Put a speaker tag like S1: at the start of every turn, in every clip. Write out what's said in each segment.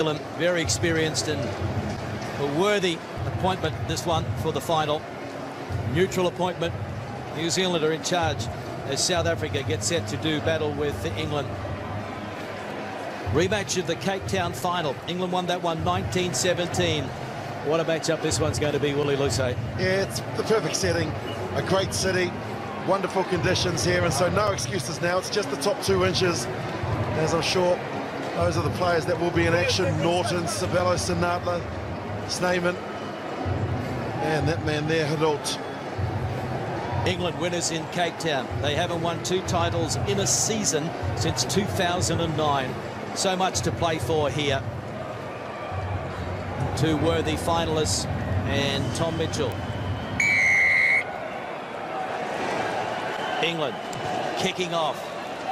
S1: Zealand, very experienced and a worthy appointment, this one, for the final. Neutral appointment. New Zealand are in charge as South Africa gets set to do battle with England. Rematch of the Cape Town final. England won that one 1917. What a matchup this one's going to be, Willie Luce.
S2: Yeah, it's the perfect setting. A great city, wonderful conditions here, and so no excuses now. It's just the top 2 inches, as I'm sure those are the players that will be in action. Norton, Sabello, Sinatla, Snyman, and that man there, Hinault.
S1: England winners in Cape Town. They haven't won 2 titles in a season since 2009. So much to play for here. 2 worthy finalists and Tom Mitchell. England kicking off.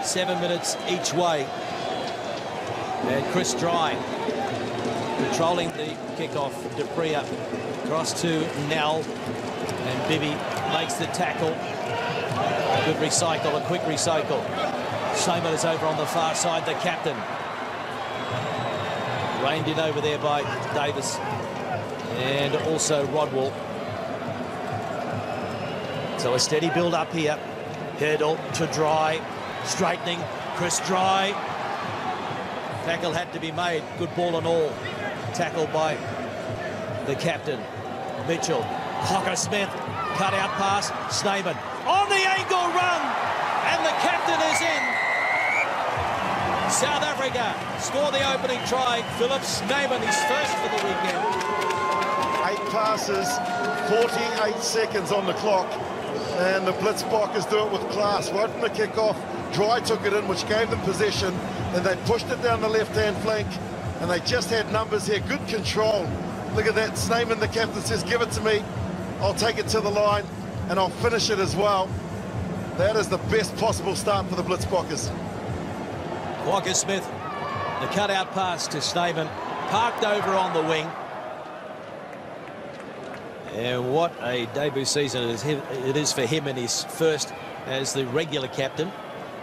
S1: 7 minutes each way. And Chris Dry controlling the kickoff. Dupree across to Nell. And Bibby makes the tackle. A good recycle, a quick recycle. Shaman is over on the far side, the captain. Reined in over there by Davis. And also Rodwell. So a steady build up here. Hurdle to Dry. Straightening. Chris Dry. Tackle had to be made. Good ball and all. Tackled by the captain. Mitchell. Hocker Smith. Cut out pass. Snyman. On the ankle run. And the captain is in. South Africa score the opening try. Philip Snyman, his first for the weekend.
S2: 8 passes, 48 seconds on the clock. And the Blitzbokkers do it with class. Right from the kickoff, Dry took it in, which gave them possession. Then they pushed it down the left-hand flank. And they just had numbers here. Good control. Look at that. Snyman, the captain, says, give it to me. I'll take it to the line, and I'll finish it as well. That is the best possible start for the Blitzbokkers.
S1: Walker Smith, the cutout pass to Snyman, parked over on the wing. And what a debut season it is for him in his first as the regular captain.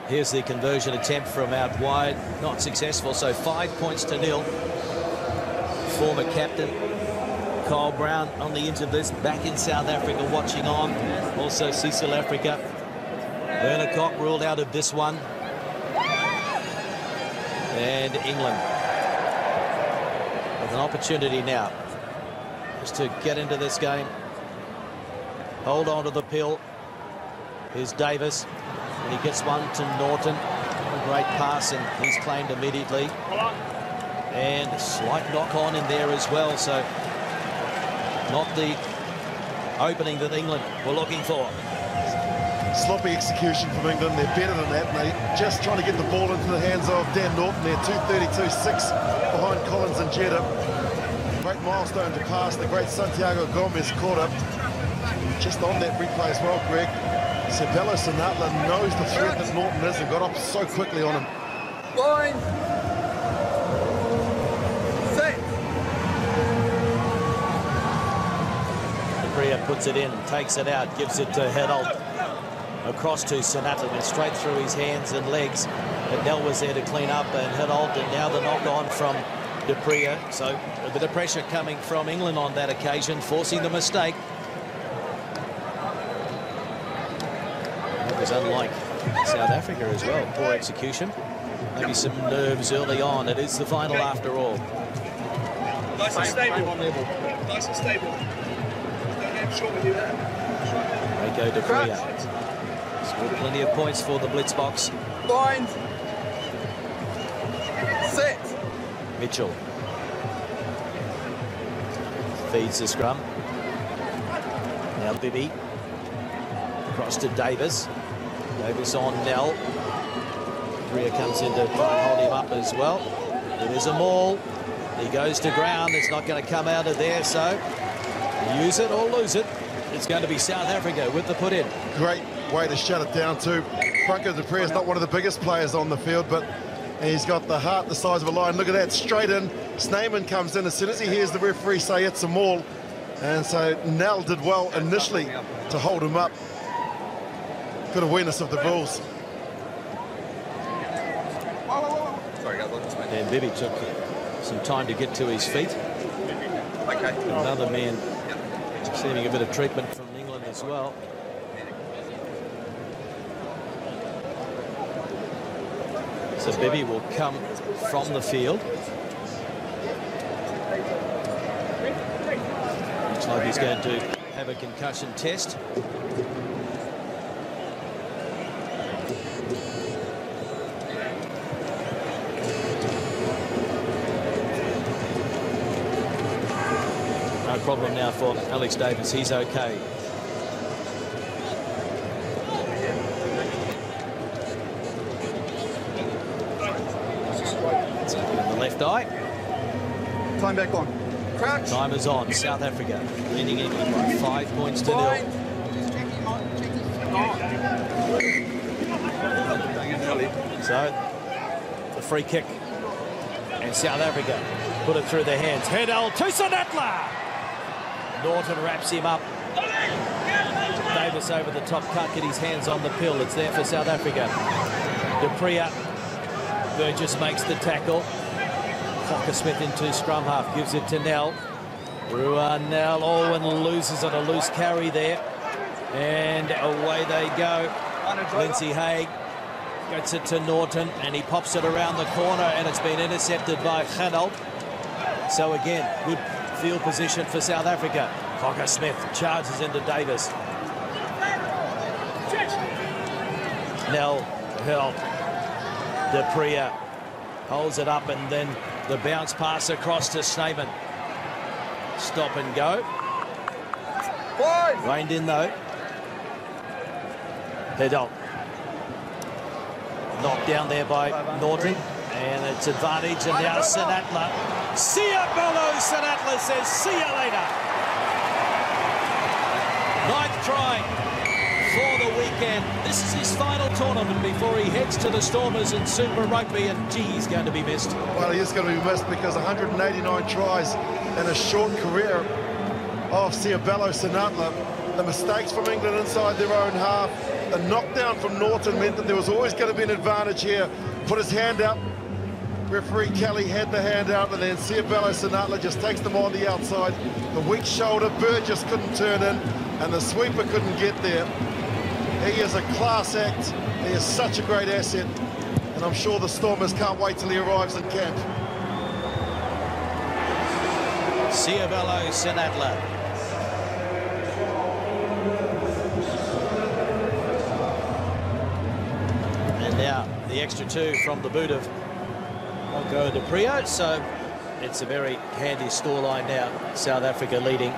S1: Here's the conversion attempt from out wide, not successful, so 5 points to 0. Former captain Kyle Brown on the end of this, back in South Africa watching on. Also Cecil Africa. Werner Koch ruled out of this one. And England with an opportunity now just to get into this game. Hold on to the pill. Here's Davis, and he gets one to Norton. A great pass, and he's claimed immediately. And a slight knock on in there as well, so not the opening that England were looking for.
S2: Sloppy execution from England. They're better than that, and they're just trying to get the ball into the hands of Dan Norton. They're 2:32.6 behind Collins and Jeddah. Great milestone to pass. The great Santiago Gomez caught up. Just on that replay as well, Greg. Sabello Sinatla knows the threat that Norton is and got up so quickly on him.
S3: Line. Set.
S1: Dupree puts it in, takes it out, gives it to Hinault. Across to Sinatla, went straight through his hands and legs. But Nell was there to clean up, and Hinault, and now the knock on from Dupree. So a bit of pressure coming from England on that occasion, forcing the mistake. That was unlike South Africa as well. Poor execution. Maybe some nerves early on. It is the final after all.
S3: Nice and stable. Nice and stable. Don't get short with you there.
S1: Rico Dupree. Scored plenty of points for the Blitzboks.
S3: Bind. Sit.
S1: Mitchell feeds the scrum. Now Bibby. Across to Davis. Davis on Nell. Ria comes in to try and hold him up as well. It is a maul. He goes to ground. It's not going to come out of there, so use it or lose it. It's going to be South Africa with the put in.
S2: Great way to shut it down too. Franco Dupree is not one of the biggest players on the field, but he's got the heart the size of a lion. Look at that, straight in. Snyman comes in as soon as he hears the referee say it's a maul. And so Nell did well initially to hold him up. Good awareness of the rules.
S3: Sorry, guys,
S1: And Bibby took some time to get to his feet.
S3: Okay.
S1: Another man receiving a bit of treatment from England as well. So Bibby will come from the field. Looks like he's going to have a concussion test. No problem now for Alex Davis. He's okay. In the left eye.
S3: Time back on. Crouch.
S1: Time is on. South Africa leading England by 5 points to 0. So the free kick, and South Africa put it through their hands. Herdal to Sinatla. Norton wraps him up. Davis over the top, can't get his hands on the pill. It's there for South Africa. Dupria. Burgess makes the tackle. Cocker Smith into scrum half, gives it to Nell. Nell, and loses on a loose carry there. And away they go. Lindsay Haig gets it to Norton, and he pops it around the corner, and it's been intercepted by Hanold. So again, good field position for South Africa. Cocker Smith charges into Davis. Nell help. Dupria holds it up, and then the bounce pass across to Snyman. Stop and go. Reined in though. Herdal. Knocked down there by Norton, and it's advantage, and now Sinatla. Siabolo Sinatla says, see you later. 9th try for the weekend. This is his final tournament before he heads to the Stormers in Super Rugby, and gee, he's going to be missed.
S2: Well, he is going to be missed because 189 tries in a short career of Siabolo Sinatla. The mistakes from England inside their own half, the knockdown from Norton meant that there was always going to be an advantage here. Put his hand up. Referee Kelly had the hand out, and then Siabolo Sinatla just takes them on the outside. The weak shoulder, Burgess couldn't turn in, and the sweeper couldn't get there. He is a class act. He is such a great asset, and I'm sure the Stormers can't wait till he arrives in camp.
S1: Siabolo Sinatla. And now the extra 2 from the boot of Mongo Dupria. So it's a very handy scoreline now. South Africa leading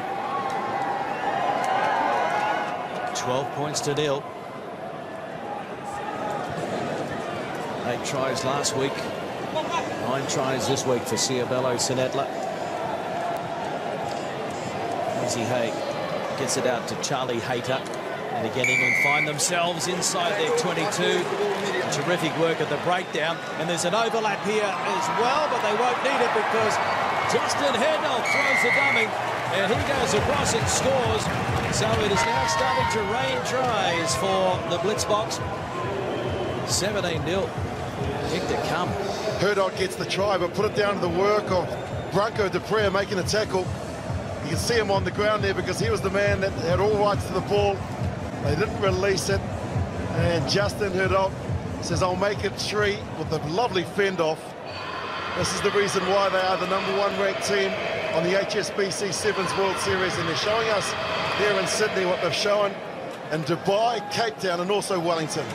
S1: 12 points to 0. 8 tries last week, 9 tries this week for Siabolo Sinatla. Lindsay Haig gets it out to Charlie Hayter, and again England find themselves inside their 22. Terrific work at the breakdown, and there's an overlap here as well, but they won't need it because Justin Herdal throws the dummy, and he goes across and scores. So it is now starting to rain tries for the Blitz box. 17-0. Yet to come.
S2: Herdal gets the try, but put it down to the work of Branko Dupria making a tackle. You can see him on the ground there because he was the man that had all rights to the ball. They didn't release it, and Justin Herdal says, I'll make it 3 with a lovely fend off. This is the reason why they are the #1 ranked team on the HSBC Sevens World Series, and they're showing us here in Sydney what they've shown in Dubai, Cape Town, and also Wellington.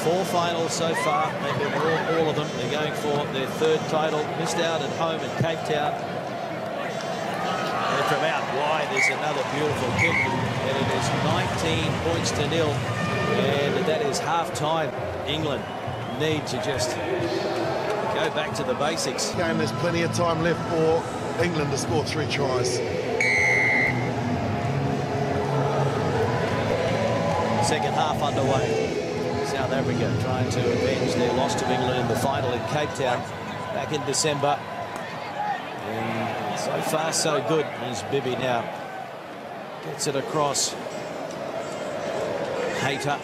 S1: 4 finals so far. They've been all of them. They're going for their 3rd title. Missed out at home in Cape Town. And from out wide, there's another beautiful kick, and it is 19 points to 0. And that is half-time. England need to just go back to the basics.
S2: Game, there's plenty of time left for England to score 3 tries.
S1: Second half underway. South Africa trying to avenge their loss to England in the final in Cape Town back in December. And so far so good as Bibby now gets it across. Hayter,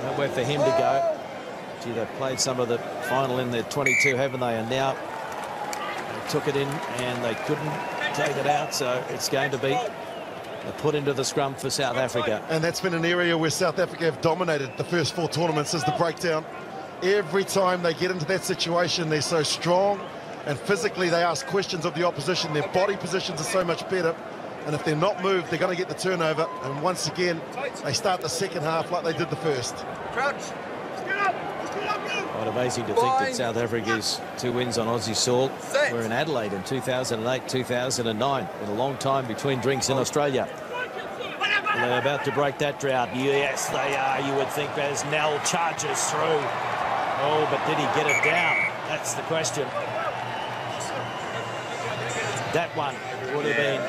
S1: nowhere for him to go. Gee, they've played some of the final in their 22, haven't they? And now took it in and they couldn't take it out, so it's going to be put into the scrum for South Africa.
S2: And that's been an area where South Africa have dominated the first 4 tournaments, is the breakdown. Every time they get into that situation, they're so strong, and physically they ask questions of the opposition. Their body positions are so much better, and if they're not moved, they're going to get the turnover. And once again, they start the second half like they did the first.
S3: Crouch.
S1: Quite amazing to think that South Africa's 2 wins on Aussie soil were in Adelaide in 2008, 2009. Been a long time between drinks in Australia. And they're about to break that drought. Yes, they are. You would think as Nell charges through. Oh, but did he get it down? That's the question. That one would have been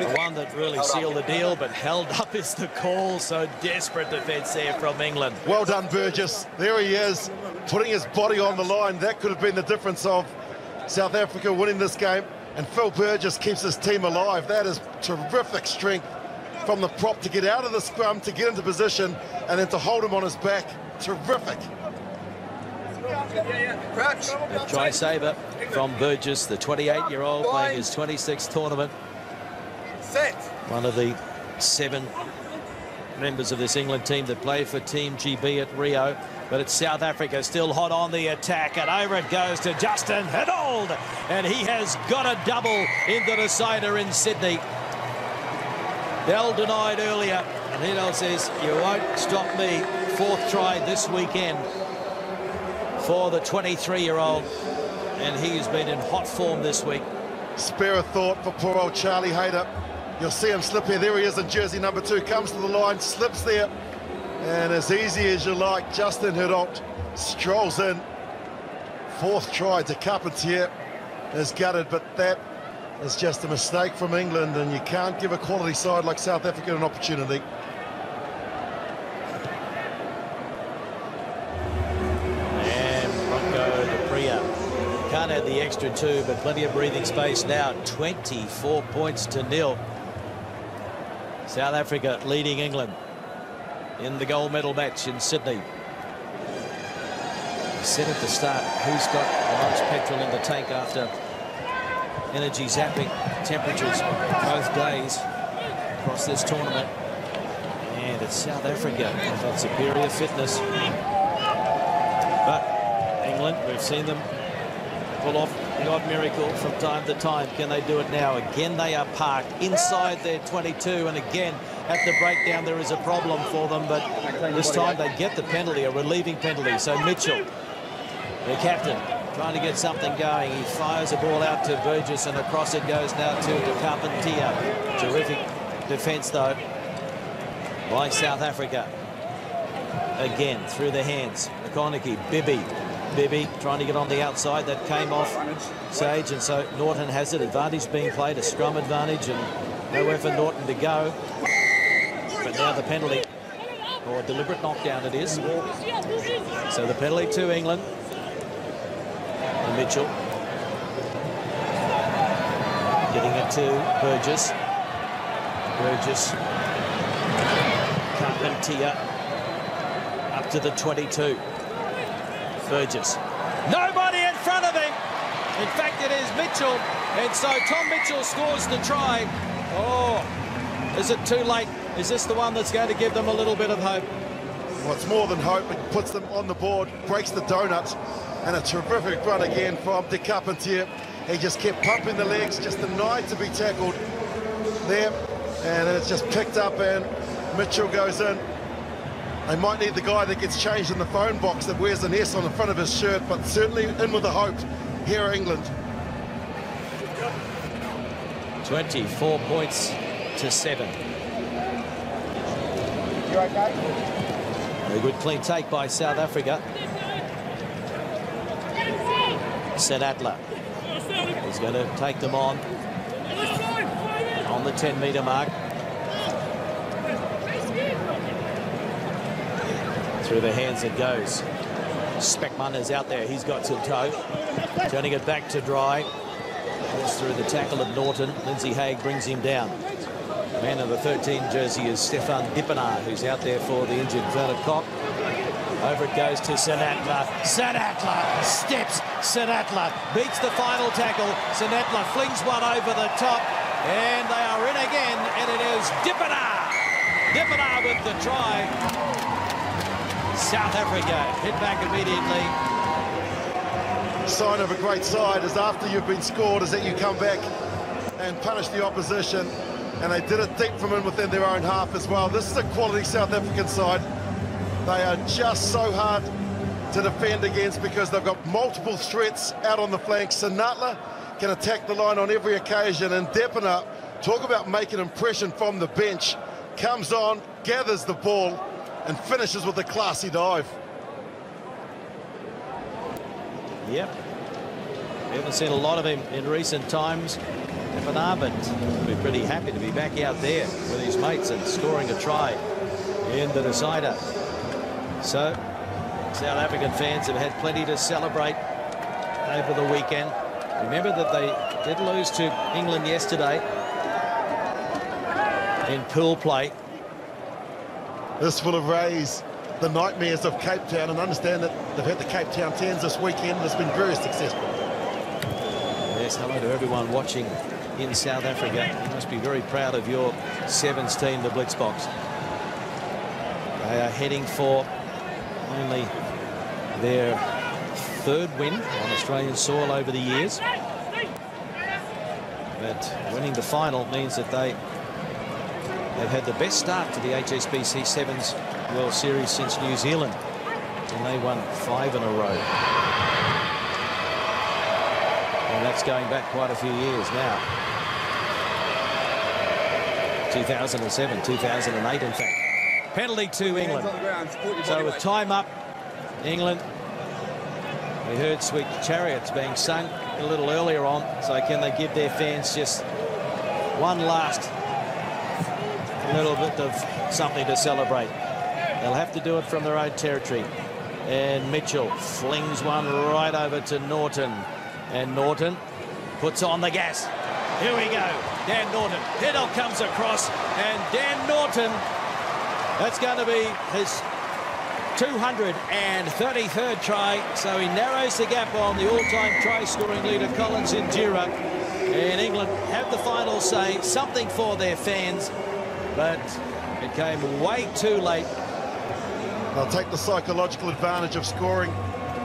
S1: the one that really sealed the deal, but held up is the call. So desperate defence there from England.
S2: Well done, Burgess. There he is, putting his body on the line. That could have been the difference of South Africa winning this game. And Phil Burgess keeps his team alive. That is terrific strength from the prop to get out of the scrum, to get into position, and then to hold him on his back. Terrific.
S1: A try saver from Burgess, the 28-year-old playing his 26th tournament. One of the 7 members of this England team that played for Team GB at Rio. But it's South Africa still hot on the attack, and over it goes to Justin Hinold, and he has got a double in the decider in Sydney. Bell denied earlier, and Hinold says, you won't stop me. 4th try this weekend for the 23-year-old, and he's been in hot form this week.
S2: Spare a thought for poor old Charlie Hayter. You'll see him slip here. There he is in jersey number 2, comes to the line, slips there, and as easy as you like, Justin Hinold strolls in. 4th try to Carpentier is gutted, but that is just a mistake from England, and you can't give a quality side like South Africa an opportunity.
S1: Can't add the extra 2, but plenty of breathing space now. 24 points to 0. South Africa leading England in the gold medal match in Sydney. Said at the start, who's got the most petrol in the tank after energy zapping temperatures both days across this tournament? And it's South Africa with that superior fitness. But England, we've seen them pull off the odd miracle from time to time. Can they do it now? Again, they are parked inside their 22, and again, at the breakdown, there is a problem for them, but this time they get the penalty, a relieving penalty. So Mitchell, the captain, trying to get something going. He fires a ball out to Burgess, and across it goes now to Carpentier. Terrific defence, though, by South Africa. Again, through the hands. McConaughey, Bibby trying to get on the outside. That came off Sage, and so Norton has it. Advantage being played, a scrum advantage, and nowhere for Norton to go. But now the penalty, or deliberate knockdown it is. So the penalty to England. And Mitchell getting it to Burgess. Carpentier up to the 22. Burgess. Nobody in front of him. In fact, it is Mitchell. And so Tom Mitchell scores the try. Oh, is it too late? Is this the one that's going to give them a little bit of hope?
S2: Well, it's more than hope. It puts them on the board, breaks the donut, and a terrific run again from De Carpentier. He just kept pumping the legs, just denied to be tackled there. And then it's just picked up, and Mitchell goes in. They might need the guy that gets changed in the phone box that wears an S on the front of his shirt, but certainly in with the hope here, England.
S1: 24 points to 7.
S3: You okay?
S1: A good clean take by South Africa. Senatla is going to take them on the 10-metre mark. Through the hands it goes. Speckman is out there. He's got some toe. Turning it back to Dry. Goes through the tackle of Norton. Lindsay Haig brings him down. Man of the 13 jersey is Stefan Dippenaar, who's out there for the injured Vernon Cock. Over it goes to Senatla. Senatla steps Sinatla beats the final tackle. Sinatla flings one over the top, and they are in again, and it is Dippenaar. Dippenaar with the try. South Africa hit back immediately.
S2: Sign of a great side is after you've been scored is that you come back and punish the opposition, and they did it deep from within their own half as well. This is a quality South African side. They are just so hard to defend against because they've got multiple threats out on the flanks. Sinatla can attack the line on every occasion, and Dippenaar, talk about making an impression from the bench, comes on, gathers the ball, and finishes with a classy dive.
S1: Yep. We haven't seen a lot of him in recent times, Dippenaar, but we're pretty happy to be back out there with his mates and scoring a try in the decider. So, South African fans have had plenty to celebrate over the weekend. Remember that they did lose to England yesterday in pool play.
S2: This will have raised the nightmares of Cape Town, and understand that they've had the Cape Town 10s this weekend. It's been very successful.
S1: Yes, hello to everyone watching in South Africa. You must be very proud of your Sevens team, the Blitzboks. They are heading for only their third win on Australian soil over the years. But winning the final means that they have had the best start to the HSBC Sevens World Series since New Zealand, and they won 5 in a row. And that's going back quite a few years now. 2007, 2008, in fact. Penalty to England. So with time up, England, we heard Sweet Chariots being sung a little earlier on, so can they give their fans just one last little bit of something to celebrate? They'll have to do it from their own territory. And Mitchell flings one right over to Norton, and Norton puts on the gas. Here we go, Dan Norton. Hiddle comes across, and Dan Norton, that's going to be his 233rd try, so he narrows the gap on the all-time try-scoring leader Collins Injera. And England have the final say, something for their fans, but it came way too late.
S2: They'll take the psychological advantage of scoring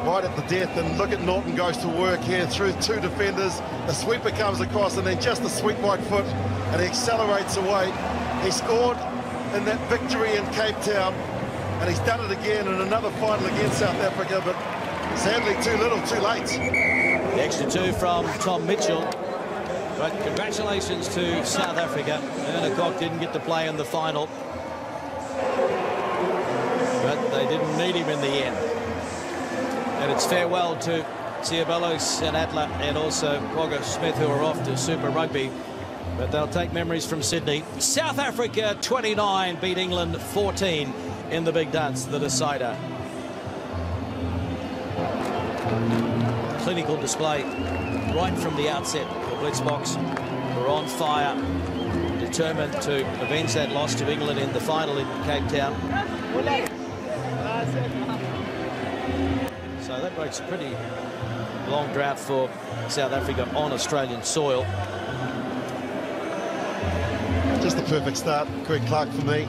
S2: right at the death, and look at Norton goes to work here through two defenders. The sweeper comes across, and then just the sweet right foot, and he accelerates away. He scored in that victory in Cape Town, and he's done it again in another final against South Africa, but sadly too little, too late.
S1: The extra two from Tom Mitchell. But congratulations to South Africa. Ernecock didn't get to play in the final, but they didn't need him in the end. And it's farewell to Ciabello, Sinatla, and also Quagga Smith, who are off to Super Rugby. But they'll take memories from Sydney. South Africa 29 beat England 14 in the big dance, the decider. Clinical display right from the outset. The Blitzboks were on fire, determined to avenge that loss to England in the final in Cape Town. So that breaks a pretty long drought for South Africa on Australian soil.
S2: Just the perfect start, Greg Clark, for me.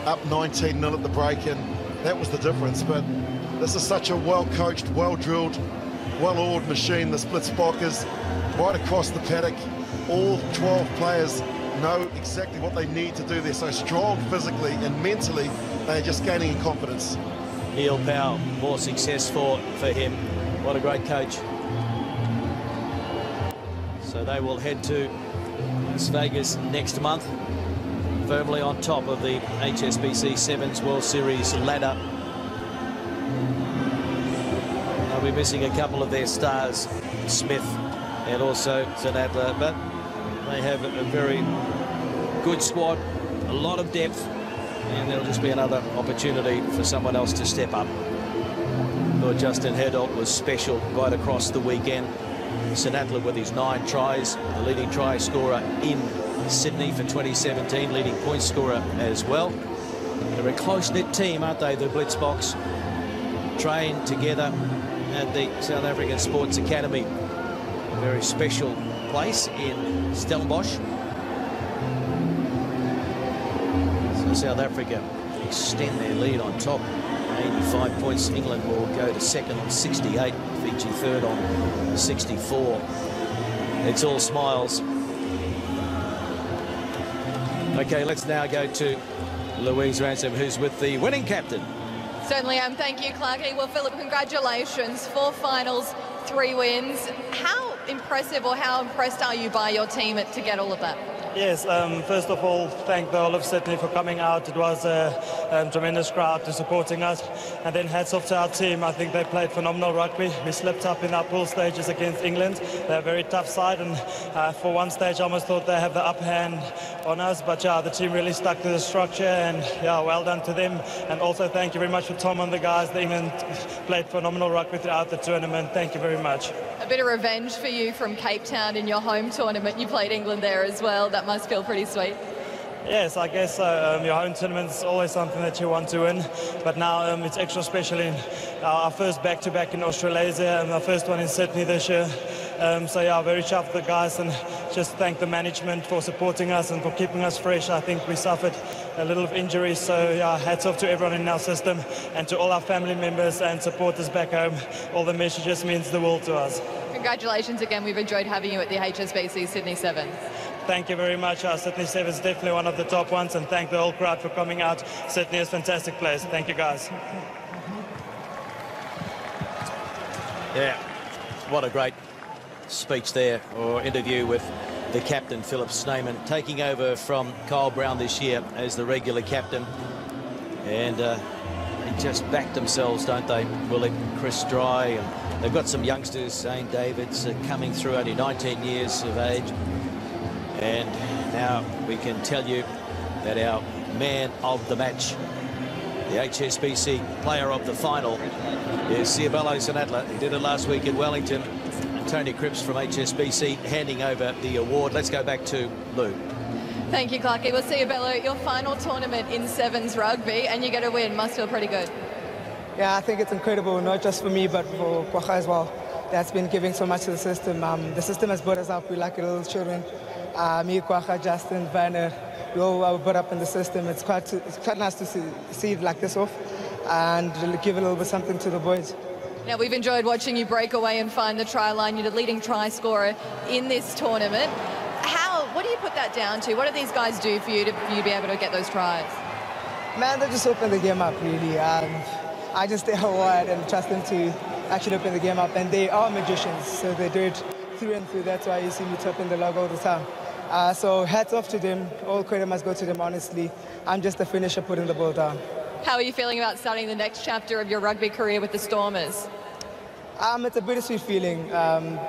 S2: Up 19-0 at the break, and that was the difference. But this is such a well-coached, well-drilled, well-oiled machine, the Blitzboks, right across the paddock. All 12 players know exactly what they need to do. They're so strong physically and mentally, they're just gaining in confidence.
S1: Neil Powell, more success for him. What a great coach. So they will head to Las Vegas next month, firmly on top of the HSBC Sevens World Series ladder. They'll be missing a couple of their stars, Smith and also Sinatla, but they have a very good squad, a lot of depth, and there'll just be another opportunity for someone else to step up. Lord Justin Herdolt was special right across the weekend. Sinatla with his 9 tries, the leading try scorer in Sydney for 2017, leading point scorer as well. They're a close-knit team, aren't they, the Blitzboks? Train together, at the South African Sports Academy. A very special place in Stellenbosch. So South Africa extend their lead on top. 85 points. England will go to second on 68. Fiji third on 64. It's all smiles. Okay, let's now go to Louise Ransom, who's with the winning captain.
S4: Certainly am. Thank you, Clarky. Well, Philip, congratulations. 4 finals, 3 wins. How impressive, or how impressed are you by your team to get all of that?
S5: Yes, first of all, thank the whole of Sydney for coming out. It was a tremendous crowd to supporting us. And then hats off to our team. I think they played phenomenal rugby. We slipped up in our pool stages against England. They're a very tough side, and for one stage I almost thought they have the upper hand on us. But yeah, the team really stuck to the structure, and yeah, well done to them. And also thank you very much for Tom and the guys. The England played phenomenal rugby throughout the tournament. Thank you very much.
S4: A bit of revenge for you from Cape Town in your home tournament. You played England there as well. That must feel pretty sweet.
S5: Yes, I guess so. Your home tournament is always something that you want to win, but now it's extra special in our first back-to-back in Australasia and our first one in Sydney this year. So yeah, very chuffed with the guys, and just thank the management for supporting us and for keeping us fresh. I think we suffered a little of injuries, so yeah, hats off to everyone in our system and to all our family members and supporters back home. All the messages means the world to us.
S4: Congratulations again. We've enjoyed having you at the HSBC Sydney Sevens.
S5: Thank you very much. Sydney Sevens is definitely one of the top ones, and thank the whole crowd for coming out. Sydney is a fantastic place. Thank you, guys.
S1: Yeah, what a great speech there, or interview with the captain, Philip Snyman, taking over from Kyle Brown this year as the regular captain. And they just backed themselves, don't they? Willick, Chris Dry, and they've got some youngsters, Zane Davids, coming through, only 19 years of age. And now we can tell you that our man of the match, the HSBC player of the final, is Siabelo Sinatla. He did it last week in Wellington. And Tony Cripps from HSBC handing over the award. Let's go back to Lou.
S4: Thank you, Clarky. Well, Siabelo, your final tournament in Sevens rugby, and you get a win. Must feel pretty good.
S6: Yeah, I think it's incredible, not just for me, but for Kwagga as well. That's been giving so much to the system. The system has brought us up. We like little children. Me, Kwagga, Justin, Werner, we all were brought up in the system. It's quite nice to see it like this off and give a little bit something to the boys.
S4: Now, we've enjoyed watching you break away and find the try line. You're the leading try scorer in this tournament. What do you put that down to? What do these guys do for you to be able to get those tries?
S6: Man, they just open the game up, really. I just stay wide and trust them to actually open the game up. And they are magicians, so they do it through and through. That's why you see me topping the log all the time. So hats off to them. All credit must go to them, honestly. I'm just a finisher putting the ball down.
S4: How are you feeling about starting the next chapter of your rugby career with the Stormers?
S6: It's a bittersweet feeling.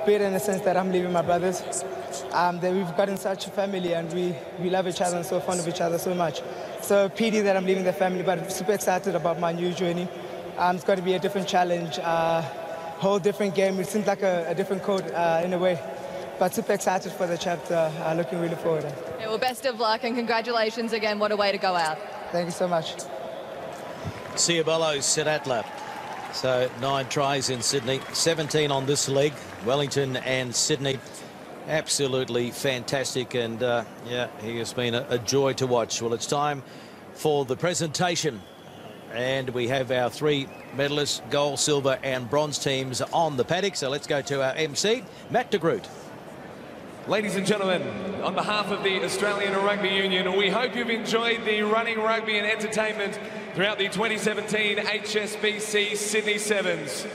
S6: Bitter in the sense that I'm leaving my brothers. That we've gotten such a family, and we love each other and so fond of each other so much. So pity that I'm leaving the family, but I'm super excited about my new journey. It's going to be a different challenge, whole different game. It seems like a different code in a way. But super excited for the chapter. Looking really forward.
S4: Yeah, well, best of luck and congratulations again. What a way to go out.
S6: Thank you so much.
S1: Siabelo Sinatla. So 9 tries in Sydney, 17 on this leg. Wellington and Sydney. Absolutely fantastic, and yeah, he has been a joy to watch. Well, it's time for the presentation, and we have our 3 medalists, gold, silver and bronze teams on the paddock. So let's go to our MC, Matt de Groot.
S7: Ladies and gentlemen, on behalf of the Australian Rugby Union, we hope you've enjoyed the running rugby and entertainment throughout the 2017 HSBC Sydney Sevens.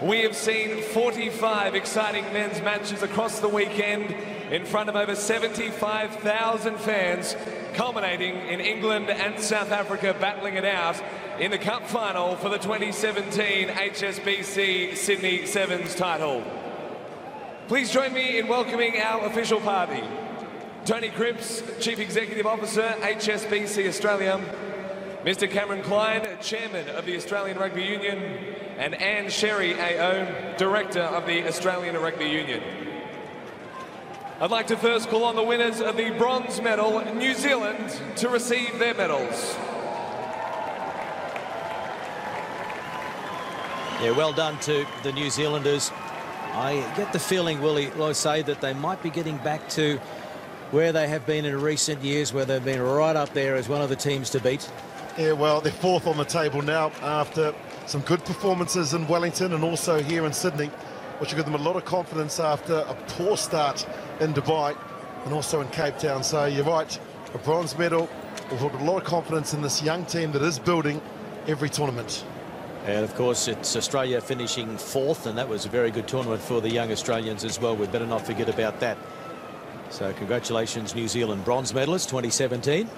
S7: We have seen 45 exciting men's matches across the weekend in front of over 75,000 fans, culminating in England and South Africa battling it out in the Cup final for the 2017 HSBC Sydney Sevens title. Please join me in welcoming our official party. Tony Cripps, Chief Executive Officer, HSBC Australia. Mr. Cameron Klein, Chairman of the Australian Rugby Union. And Anne Sherry AO, Director of the Australian Rugby Union. I'd like to first call on the winners of the bronze medal, New Zealand, to receive their medals.
S1: Yeah, well done to the New Zealanders. I get the feeling, Willie, I say that they might be getting back to where they have been in recent years, where they've been right up there as one of the teams to beat.
S2: Yeah, well, they're fourth on the table now after some good performances in Wellington and also here in Sydney, which will give them a lot of confidence after a poor start in Dubai and also in Cape Town. So you're right, a bronze medal will hold a lot of confidence in this young team that is building every tournament.
S1: And of course it's Australia finishing fourth, and that was a very good tournament for the young Australians as well. We'd better not forget about that. So congratulations, New Zealand bronze medalists 2017.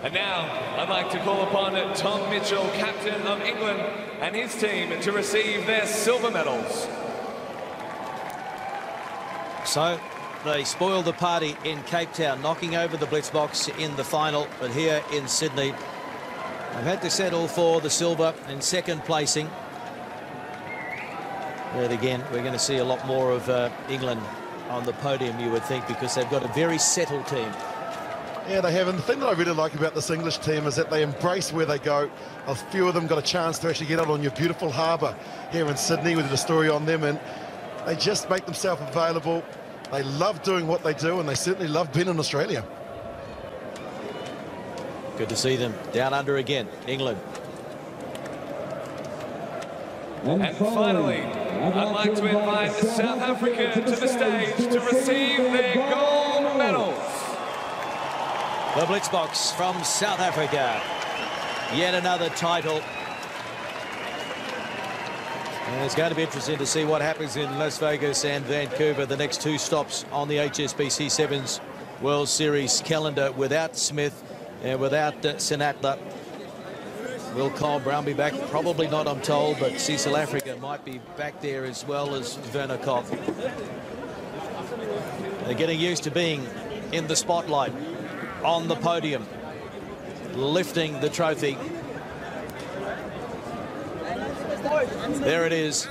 S7: And now I'd like to call upon Tom Mitchell, captain of England, and his team to receive their silver medals.
S1: So they spoiled the party in Cape Town, knocking over the Blitzboks in the final, but here in Sydney they've had to settle for the silver and second placing. But again, we're going to see a lot more of England on the podium, you would think, because they've got a very settled team.
S2: Yeah, they have. And the thing that I really like about this English team is that they embrace where they go. A few of them got a chance to actually get out on your beautiful harbour here in Sydney. We did a story on them, and they just make themselves available. They love doing what they do, and they certainly love being in Australia.
S1: Good to see them down under again, England.
S7: And finally, I'd like to invite South Africa to the stage to receive their gold medals.
S1: The Blitzboks from South Africa. Yet another title. And it's going to be interesting to see what happens in Las Vegas and Vancouver, the next two stops on the HSBC Sevens World Series calendar. Without Smith and without Sinatla. Will Cole Brown be back? Probably not, I'm told, but Cecil Africa might be back there as well as Werner Koch. They're getting used to being in the spotlight, on the podium, lifting the trophy. There it is.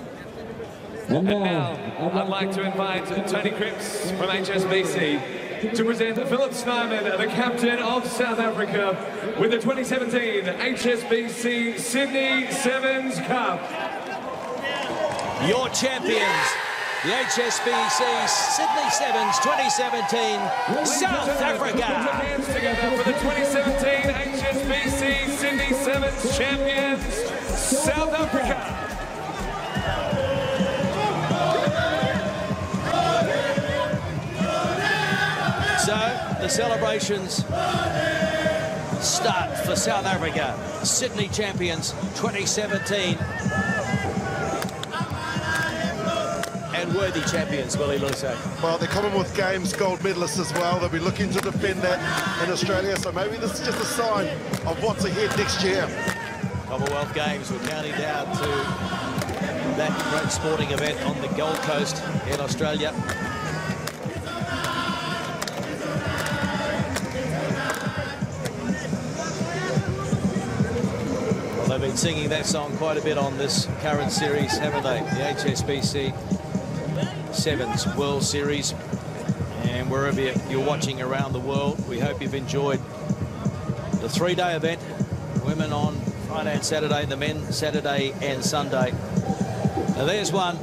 S7: And now I'd like to invite Tony Cripps from HSBC to present Philip Snyman, the captain of South Africa, with the 2017 HSBC Sydney Sevens Cup.
S1: Your champions, the HSBC Sydney Sevens 2017, South Africa.
S7: Put your hands together for the 2017 HSBC Sydney Sevens champions, South Africa.
S1: So the celebrations start for South Africa. Sydney champions 2017. And worthy champions, Willie Lusso.
S2: Well, they're Commonwealth Games gold medalists as well. They'll be looking to defend that in Australia. So maybe this is just a sign of what's ahead next year.
S1: Commonwealth Games, we're counting down to that great sporting event on the Gold Coast in Australia. They've been singing that song quite a bit on this current series, haven't they? The HSBC Sevens World Series. And wherever you're watching around the world, we hope you've enjoyed the three-day event. Women on Friday and Saturday, the men Saturday and Sunday. Now there's one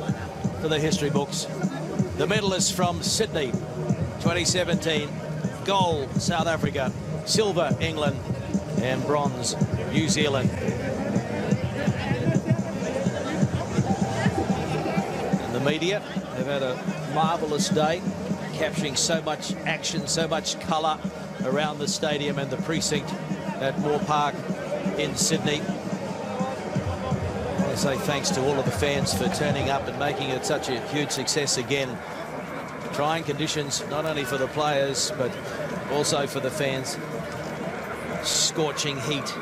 S1: for the history books. The medalists from Sydney 2017, gold South Africa, silver England, and bronze New Zealand. And the media have had a marvellous day, capturing so much action, so much colour around the stadium and the precinct at Moore Park in Sydney. I want to say thanks to all of the fans for turning up and making it such a huge success again. Trying conditions not only for the players but also for the fans. Scorching heat.